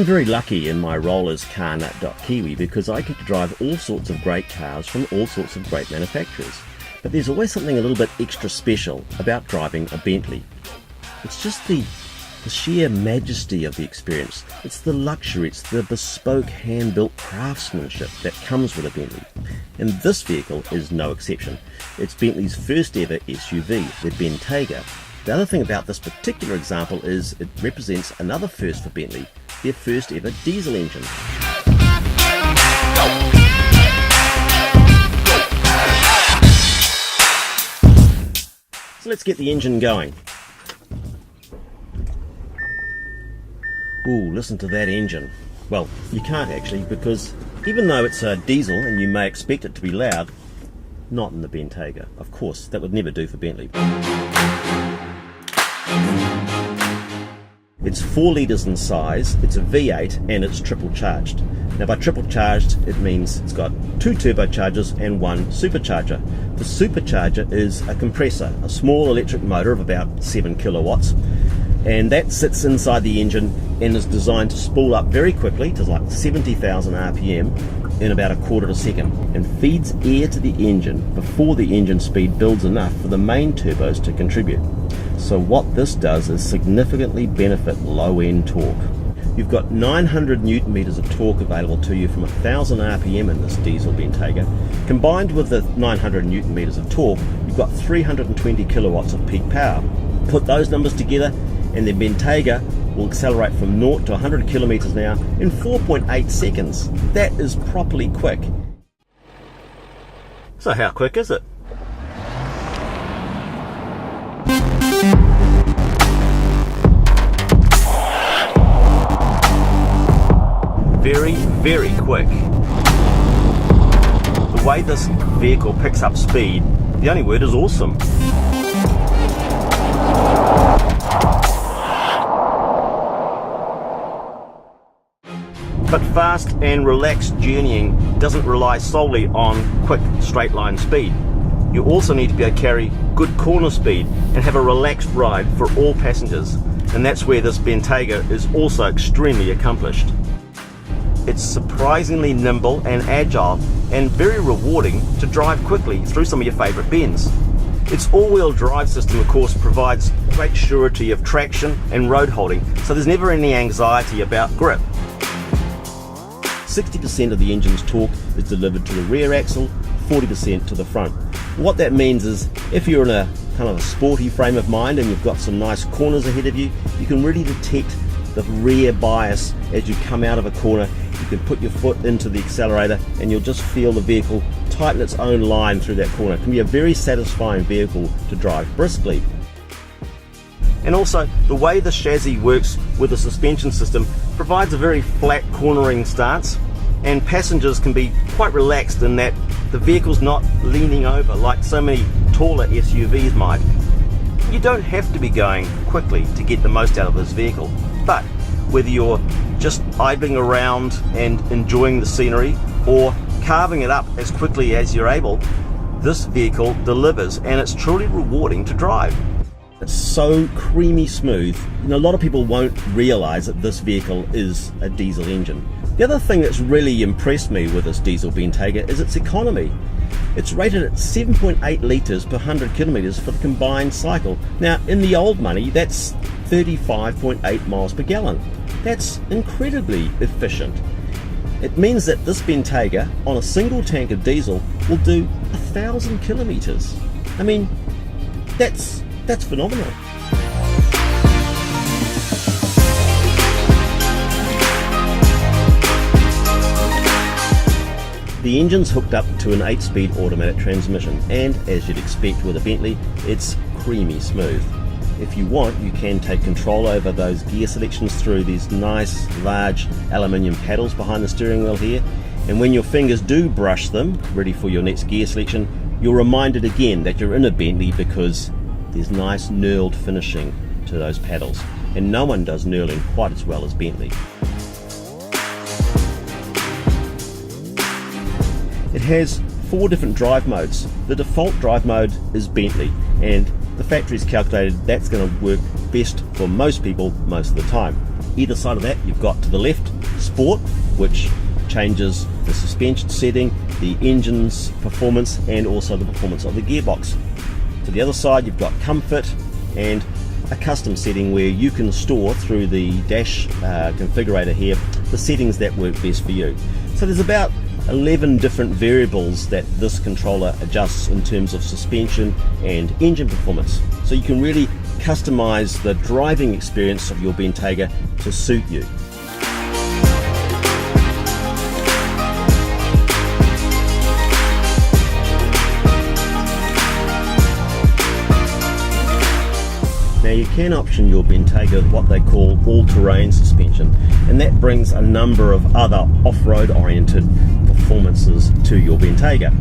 very lucky in my role as carnut.kiwi because I get to drive all sorts of great cars from all sorts of great manufacturers. But there's always something a little bit extra special about driving a Bentley. It's just the sheer majesty of the experience. It's the luxury, it's the bespoke hand-built craftsmanship that comes with a Bentley. And this vehicle is no exception. It's Bentley's first ever SUV, the Bentayga. The other thing about this particular example is it represents another first for Bentley, their first ever diesel engine. So let's get the engine going. Ooh, listen to that engine. Well, you can't actually, because even though it's a diesel and you may expect it to be loud, not in the Bentayga. Of course, that would never do for Bentley. It's 4 litres in size, it's a V8 and it's triple charged. Now by triple charged it means it's got 2 turbochargers and 1 supercharger. The supercharger is a compressor, a small electric motor of about 7 kilowatts, and that sits inside the engine and is designed to spool up very quickly to like 70,000 RPM in about a quarter of a second and feeds air to the engine before the engine speed builds enough for the main turbos to contribute. So what this does is significantly benefit low-end torque. You've got 900 newton meters of torque available to you from 1000 RPM in this diesel Bentayga. Combined with the 900 newton meters of torque, you've got 320 kilowatts of peak power. Put those numbers together and the Bentayga will accelerate from 0 to 100 kilometers an hour in 4.8 seconds. That is properly quick. So how quick is it? Very, very quick. The way this vehicle picks up speed, the only word is awesome. But fast and relaxed journeying doesn't rely solely on quick straight line speed. You also need to be able to carry good corner speed and have a relaxed ride for all passengers, and that's where this Bentayga is also extremely accomplished. It's surprisingly nimble and agile and very rewarding to drive quickly through some of your favourite bends. Its all-wheel drive system of course provides great surety of traction and road holding, so there's never any anxiety about grip. 60% of the engine's torque is delivered to the rear axle, 40% to the front. What that means is if you're in a kind of a sporty frame of mind and you've got some nice corners ahead of you, you can really detect the rear bias as you come out of a corner. You can put your foot into the accelerator and you'll just feel the vehicle tighten its own line through that corner. It can be a very satisfying vehicle to drive briskly. And also the way the chassis works with the suspension system provides a very flat cornering stance, and passengers can be quite relaxed in that the vehicle's not leaning over like so many taller SUVs might. You don't have to be going quickly to get the most out of this vehicle, but whether you're just idling around and enjoying the scenery or carving it up as quickly as you're able, this vehicle delivers and it's truly rewarding to drive. It's so creamy smooth. A lot of people won't realize that this vehicle is a diesel engine. The other thing that's really impressed me with this diesel Bentayga is its economy. It's rated at 7.8 litres per 100 kilometres for the combined cycle. Now in the old money that's 35.8 miles per gallon. That's incredibly efficient. It means that this Bentayga on a single tank of diesel will do 1,000 kilometres. I mean, that's phenomenal. The engine's hooked up to an 8-speed automatic transmission, and as you'd expect with a Bentley, it's creamy smooth. If you want, you can take control over those gear selections through these nice large aluminium paddles behind the steering wheel here, and when your fingers do brush them, ready for your next gear selection, you're reminded again that you're in a Bentley because there's nice knurled finishing to those paddles, and no one does knurling quite as well as Bentley. It has 4 different drive modes. The default drive mode is Bentley, and the factory's calculated that's going to work best for most people most of the time. Either side of that you've got to the left Sport, which changes the suspension setting, the engine's performance, and also the performance of the gearbox. To the other side, you've got Comfort and a custom setting where you can store through the dash configurator here the settings that work best for you. So there's about 11 different variables that this controller adjusts in terms of suspension and engine performance. So you can really customize the driving experience of your Bentayga to suit you. Now you can option your Bentayga with what they call all-terrain suspension, and that brings a number of other off-road oriented performances to your Bentayga.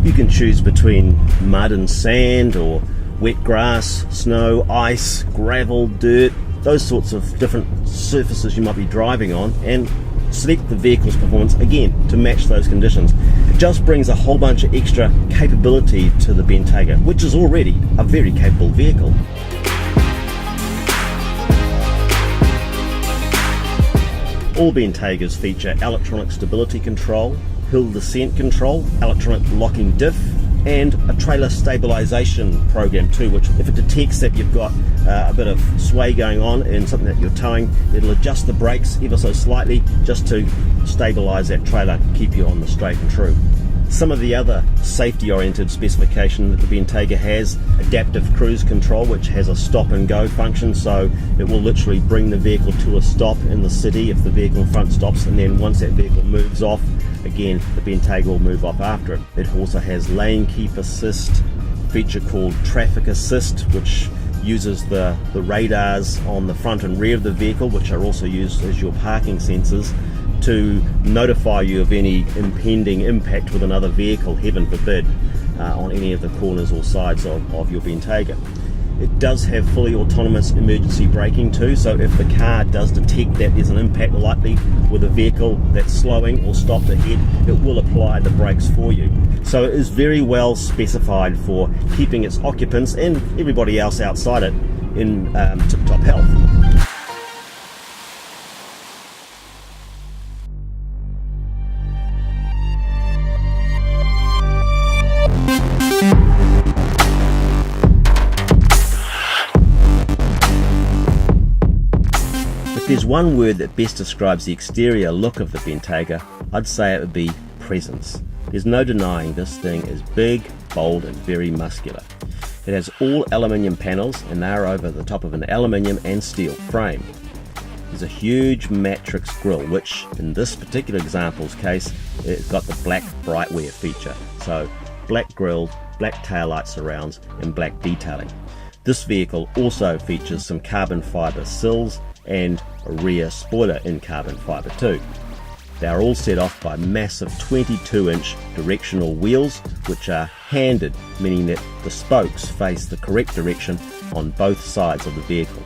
You can choose between mud and sand, or wet grass, snow, ice, gravel, dirt, those sorts of different surfaces you might be driving on, and select the vehicle's performance again to match those conditions. It just brings a whole bunch of extra capability to the Bentayga, which is already a very capable vehicle. All Bentaygas feature electronic stability control, hill descent control, electronic locking diff, and a trailer stabilization program too, which if it detects that you've got a bit of sway going on and something that you're towing, it'll adjust the brakes ever so slightly just to stabilize that trailer, keep you on the straight and true. Some of the other safety-oriented specification that the Bentayga has: adaptive cruise control, which has a stop and go function, so it will literally bring the vehicle to a stop in the city if the vehicle in front stops, and then once that vehicle moves off, again the Bentayga will move off after it. It also has lane keep assist, feature called traffic assist, which uses the radars on the front and rear of the vehicle, which are also used as your parking sensors, to notify you of any impending impact with another vehicle, heaven forbid, on any of the corners or sides of your Bentayga. It does have fully autonomous emergency braking too, so if the car does detect that there's an impact likely with a vehicle that's slowing or stopped ahead, it will apply the brakes for you. So it is very well specified for keeping its occupants and everybody else outside it in tip-top health. If there's one word that best describes the exterior look of the Bentayga, I'd say it would be presence. There's no denying this thing is big, bold and very muscular. It has all aluminium panels, and they're over the top of an aluminium and steel frame. There's a huge matrix grille, which in this particular example's case, it's got the black brightwear feature. So black grille, black taillight surrounds and black detailing. This vehicle also features some carbon fibre sills and a rear spoiler in carbon fibre too. They are all set off by massive 22-inch directional wheels, which are handed, meaning that the spokes face the correct direction on both sides of the vehicle.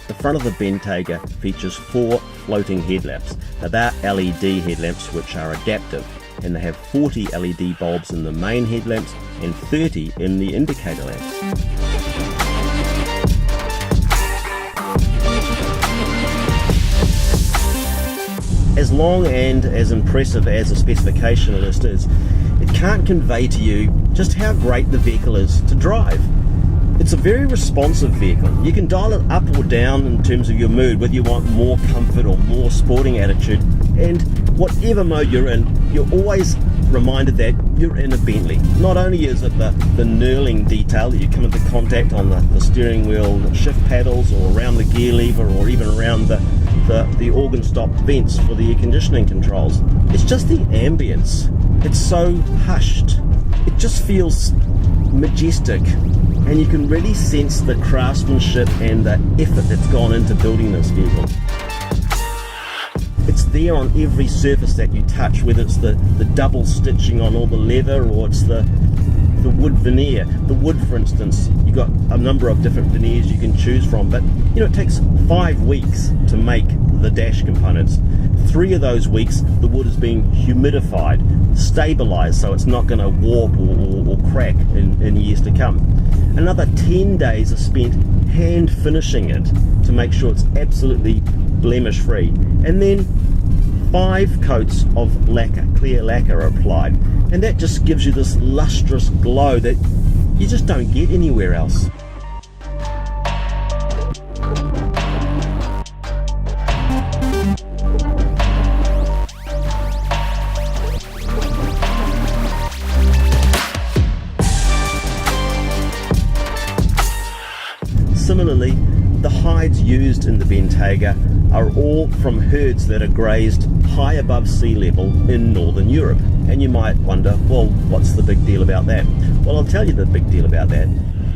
The front of the Bentayga features 4 floating headlamps. Now they're LED headlamps which are adaptive, and they have 40 LED bulbs in the main headlamps and 30 in the indicator lamps. As long and as impressive as the specification list is, it can't convey to you just how great the vehicle is to drive. It's a very responsive vehicle. You can dial it up or down in terms of your mood, whether you want more comfort or more sporting attitude, and whatever mode you're in, you're always reminded that you're in a Bentley. Not only is it the knurling detail that you come into contact on the steering wheel shift paddles or around the gear lever or even around the organ stop vents for the air conditioning controls. It's just the ambience. It's so hushed. It just feels majestic, and you can really sense the craftsmanship and the effort that's gone into building this vehicle. It's there on every surface that you touch, whether it's the double stitching on all the leather or it's the wood veneer. The wood, for instance, you've got a number of different veneers you can choose from, but it takes 5 weeks to make the dash components. 3 of those weeks the wood is being humidified, stabilized so it's not going to warp or crack in years to come. Another 10 days are spent hand finishing it to make sure it's absolutely blemish free, and then 5 coats of lacquer, clear lacquer are applied, and that just gives you this lustrous glow that you just don't get anywhere else. Similarly, the hides used in the Bentayga are all from herds that are grazed high above sea level in Northern Europe. And you might wonder, well, what's the big deal about that? Well, I'll tell you the big deal about that.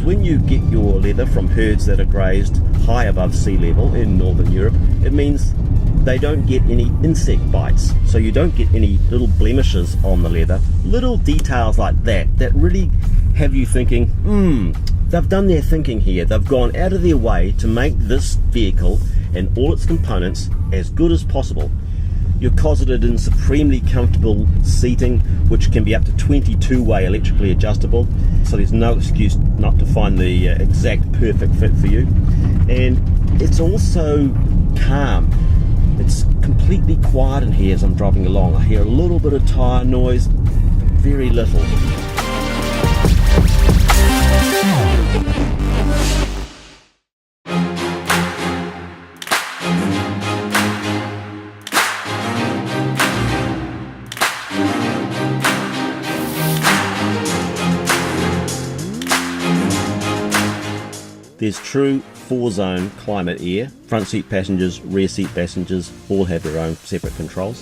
When you get your leather from herds that are grazed high above sea level in Northern Europe, it means they don't get any insect bites. So you don't get any little blemishes on the leather. Little details like that that really have you thinking, they've done their thinking here. They've gone out of their way to make this vehicle and all its components as good as possible. You're closeted in supremely comfortable seating, which can be up to 22-way electrically adjustable, so there's no excuse not to find the exact perfect fit for you. And it's also calm. It's completely quiet in here as I'm driving along. I hear a little bit of tyre noise, but very little. There's true 4-zone climate air. Front seat passengers, rear seat passengers all have their own separate controls.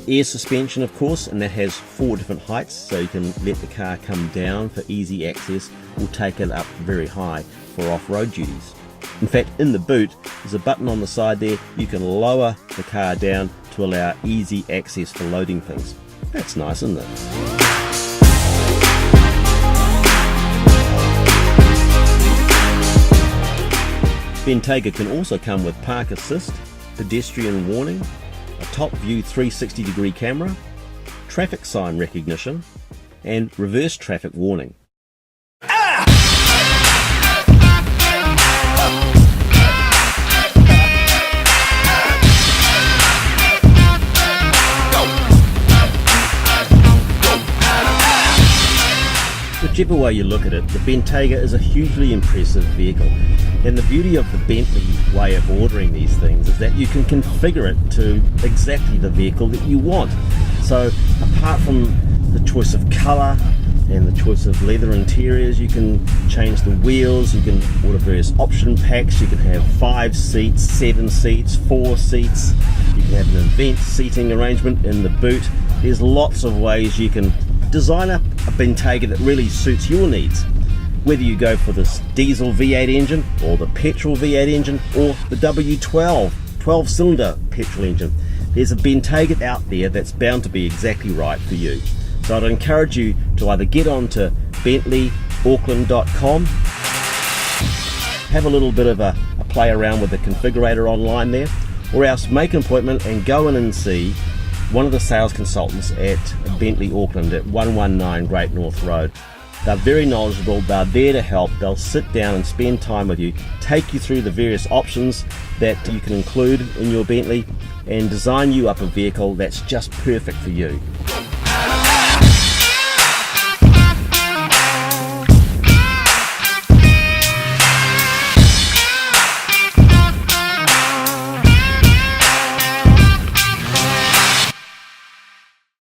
Air suspension, of course, and that has 4 different heights, so you can let the car come down for easy access or take it up very high for off-road duties. In fact, in the boot, there's a button on the side there. You can lower the car down to allow easy access for loading things. That's nice, isn't it? Bentayga can also come with park assist, pedestrian warning, a top view 360-degree camera, traffic sign recognition, and reverse traffic warning. Whichever way you look at it, the Bentayga is a hugely impressive vehicle. And the beauty of the Bentley way of ordering these things is that you can configure it to exactly the vehicle that you want. So apart from the choice of colour and the choice of leather interiors, you can change the wheels, you can order various option packs, you can have 5 seats, 7 seats, 4 seats, you can have an event seating arrangement in the boot. There's lots of ways you can design up a Bentayga that really suits your needs. Whether you go for this diesel V8 engine or the petrol V8 engine or the W12 12-cylinder petrol engine, there's a Bentayga out there that's bound to be exactly right for you. So I'd encourage you to either get on to bentleyauckland.com, have a little bit of a play around with the configurator online there, or else make an appointment and go in and see one of the sales consultants at Bentley Auckland at 119 Great North Road. They're very knowledgeable, they're there to help, they'll sit down and spend time with you, take you through the various options that you can include in your Bentley and design you up a vehicle that's just perfect for you.